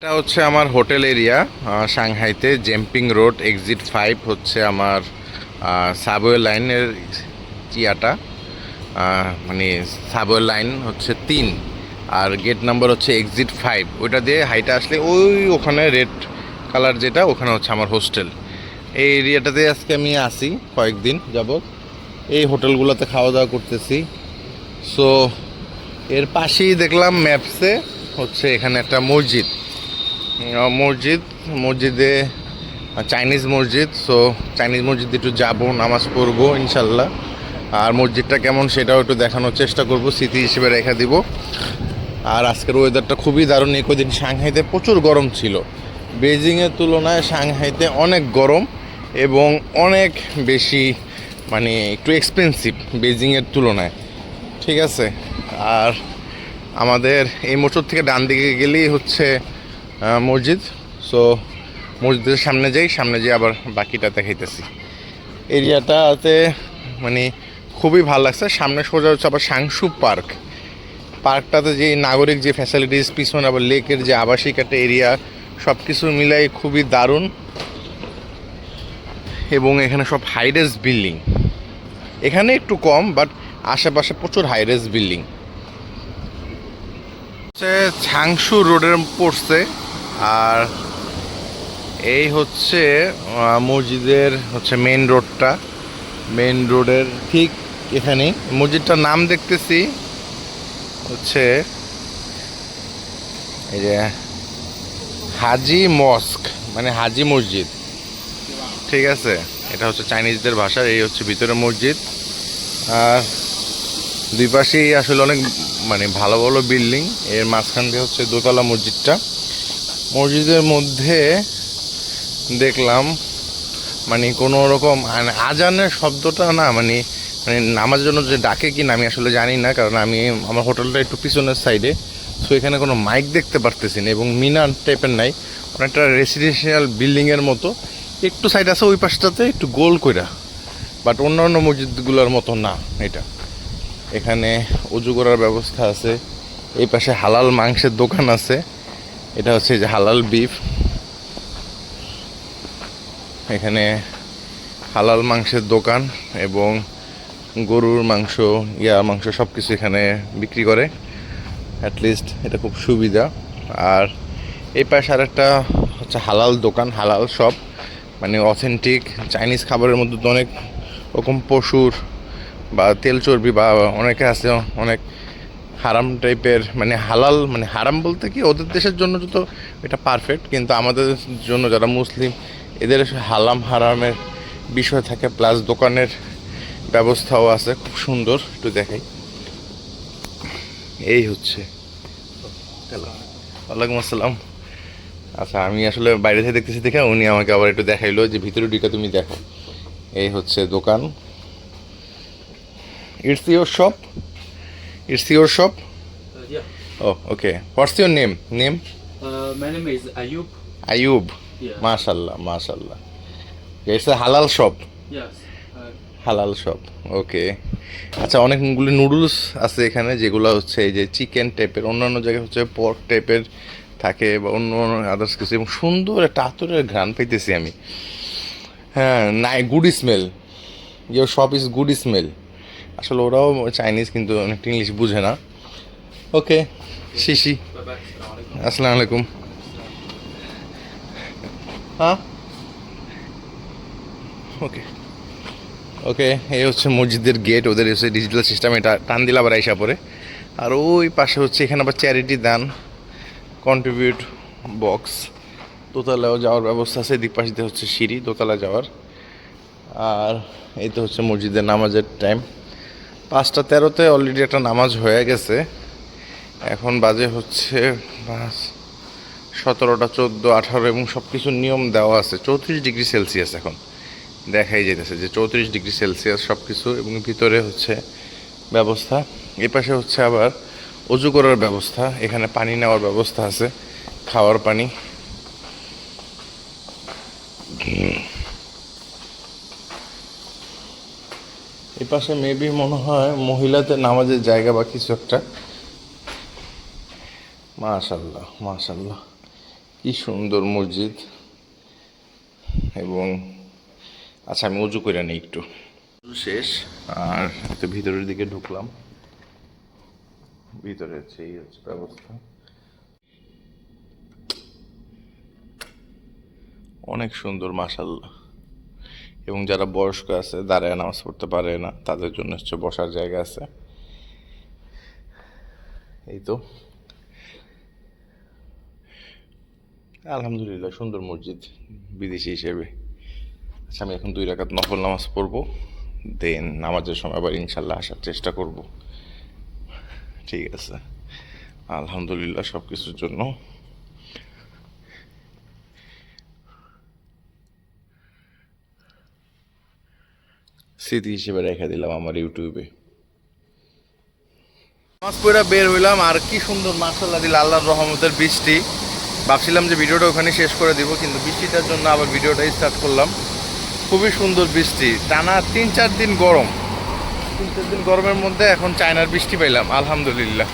এটা হচ্ছে আমার হোটেল এরিয়া সাংহাইতে জেম্পিং রোড এক্সিট 5 হচ্ছে আমার সাবওয়ে লাইনের চিয়াটা মানে সাবওয়ে লাইন হচ্ছে 3 আর গেট নাম্বার হচ্ছে এক্সিট 5 ওইটা দিয়ে হাইটা আসলে ওই ওখানে রেড কালার যেটা ওখানে হচ্ছে আমার হোস্টেল। এই এরিয়াটাতে আজকে আমি আসি কয়েকদিন যাবত, এই হোটেলগুলোতে খাওয়া দাওয়া করতেছি। সো এর পাশেই দেখলাম ম্যাপসে হচ্ছে এখানে একটা মসজিদে চাইনিজ মসজিদ। সো চাইনিজ মসজিদে একটু যাবো, নামাজ পড়বো ইনশাল্লাহ। আর মসজিদটা কেমন সেটাও একটু দেখানোর চেষ্টা করব, স্মৃতি হিসেবে রেখে দিব। আর আজকের ওয়েদারটা খুবই দারুণ। এই কদিন সাংহাইতে প্রচুর গরম ছিল, বেজিংয়ের তুলনায় সাংহাইতে অনেক গরম এবং অনেক বেশি মানে একটু এক্সপেন্সিভ বেজিংয়ের তুলনায়, ঠিক আছে। আর আমাদের এই মোটর থেকে ডান দিকে গেলেই হচ্ছে মসজিদ। সো মসজিদের সামনে যাই আবার বাকিটা দেখাইতেছি। এরিয়াটাতে মানে খুবই ভালো লাগছে। সামনে সোজা হচ্ছে আবার সাংসু পার্কটাতে যে নাগরিক যে ফ্যাসিলিটিস, পিছনে আবার লেকের যে আবাসিক একটা এরিয়া, সব কিছু মিলাই খুবই দারুণ। এবং এখানে সব হাইরেস বিল্ডিং, এখানে একটু কম বাট আশেপাশে প্রচুর হাইরেস বিল্ডিং। হচ্ছে ছাংসু রোডের পড়ছে। আর এই হচ্ছে মসজিদের হচ্ছে মেন রোডের ঠিক এখানে মসজিদটার নাম দেখতেছি হচ্ছে এই যে হাজি মস্ক, মানে হাজি মসজিদ, ঠিক আছে। এটা হচ্ছে চাইনিজদের ভাষা। এই হচ্ছে ভিতরে মসজিদ। আর দুই পাশেই আসলে অনেক মানে ভালো ভালো বিল্ডিং। এর মাঝখান দিয়ে হচ্ছে দোতলা মসজিদের মধ্যে দেখলাম মানে কোনো রকম আজানের শব্দটা না, মানে নামাজের জন্য যে ডাকে কি না আমি আসলে জানি না, কারণ আমি আমার হোটেলটা একটু পিছনের সাইডে। সো এখানে কোনো মাইক দেখতে পারতেছি না এবং মিনার টাইপের নাই, অনেকটা রেসিডেন্সিয়াল বিল্ডিংয়ের মতো। একটু সাইড আছে ওই পাশটাতে একটু গোল কইরা, বাট অন্যান্য মসজিদগুলোর মতো না এটা। এখানে উজু করার ব্যবস্থা আছে। এই পাশে হালাল মাংসের দোকান আছে, এটা হচ্ছে যে হালাল বিফ। এখানে হালাল মাংসের দোকান এবং গরুর মাংস, মাংস সব কিছু এখানে বিক্রি করে। অ্যাটলিস্ট এটা খুব সুবিধা। আর এই পাশে আর একটা হচ্ছে হালাল দোকান, হালাল শপ, মানে অথেন্টিক চাইনিজ খাবারের মধ্যে তো অনেক রকম পশুর বা তেল চর্বি বা অনেকে আছে অনেক হারাম টাইপের, মানে হালাল মানে হারাম বলতে কি ওদের দেশের জন্য তো এটা পারফেক্ট, কিন্তু আমাদের জন্য যারা মুসলিম এদের হারামের বিষয় থাকে। প্লাস দোকানের ব্যবস্থাও আছে খুব সুন্দর, একটু দেখাই। এই হচ্ছে, ওয়ালাইকুম আসসালাম। আচ্ছা, আমি আসলে বাইরে থেকে দেখতেছি দেখে উনি আমাকে আবার একটু দেখাইলো যে ভিতরে দিকটা তুমি দেখো। এই হচ্ছে দোকান। It's your shop? It's your shop? Yeah. Oh, okay. What's your name? My name is Ayub. Ayub. Yeah. Mashallah. It's a halal shop. Yes. হালাল শপ, ওকে। আচ্ছা, অনেকগুলি নুডলস আছে এখানে যেগুলো হচ্ছে এই যে চিকেন টাইপের, অন্যান্য জায়গায় হচ্ছে পর্ক টাইপের থাকে বা অন্য আদার্স কিছু, এবং সুন্দর একটা আতরের ঘ্রাণ পাইতেছি আমি। হ্যাঁ, নাই, good smell. Your shop is good smell. আসলে ওরাও চাইনিজ কিন্তু অনেকটা ইংলিশ বুঝে না। ওকে, শিশি, Bye-bye. আসসালামু আলাইকুম। হ্যাঁ, ওকে এই হচ্ছে মসজিদের গেট। ওদের হচ্ছে ডিজিটাল সিস্টেম, এটা টান দিলে আবার আইসা পড়ে। আর ওই পাশে হচ্ছে এখানে আবার চ্যারিটি দান কন্ট্রিবিউট বক্স। দোতলাও যাওয়ার ব্যবস্থা আছে, এদিক পাশে হচ্ছে সিঁড়ি দোতলা যাওয়ার। আর এই তো হচ্ছে মসজিদের নামাজের টাইম। 5:13 অলরেডি একটা নামাজ হয়ে গেছে। এখন বাজে হচ্ছে 17টা 14 18 এবং সব কিছু নিয়ম দেওয়া আছে। 34 ডিগ্রি সেলসিয়াস এখন দেখাই যেতেছে যে 34 ডিগ্রি সেলসিয়াস সব কিছু, এবং ভিতরে হচ্ছে ব্যবস্থা। এ পাশে হচ্ছে আবার অজু করার ব্যবস্থা, এখানে পানি নেওয়ার ব্যবস্থা আছে, খাওয়ার পানি। এ পাশে মেবি মনে হয় মহিলাদের নামাজের জায়গা বা কিছু একটা। মাশাল্লাহ। কি সুন্দর মসজিদ। এবং আচ্ছা আমি উজু করে নিই একটু। শেষ আর একটু ভিতরের দিকে ঢুকলাম। ভিতরে হচ্ছে এই হচ্ছে ব্যবস্থা, অনেক সুন্দর মাশাআল্লাহ। এবং যারা বয়স্ক আছে দাঁড়ায় নামাজ পড়তে পারে না তাদের জন্য হচ্ছে বসার জায়গা আছে। এই তো আলহামদুলিল্লাহ সুন্দর মসজিদ বিদেশি হিসেবে। আচ্ছা আমি এখন 2 রাকাত নফল নামাজ পড়বো, দেন নামাজের সময় আবার ইনশাল্লাহ আসার চেষ্টা করব। ঠিক আছে, আলহামদুলিল্লাহ সব কিছুর জন্য। স্মৃতি হিসেবে রেখে দিলাম আমার ইউটিউবে। নামাজ পড়া বের হইলাম আর কি সুন্দর মাশাআল্লাহ দিল আল্লাহর রহমতের বৃষ্টি। ভাবছিলাম যে ভিডিওটা ওখানে শেষ করে দিব, কিন্তু বৃষ্টিটার জন্য আবার ভিডিওটা স্টার্ট করলাম। খুবই সুন্দর বৃষ্টি, টানা 3-4 দিন গরম, 3-4 দিন গরমের মধ্যে এখন চায়নার বৃষ্টি পেলাম আলহামদুলিল্লাহ।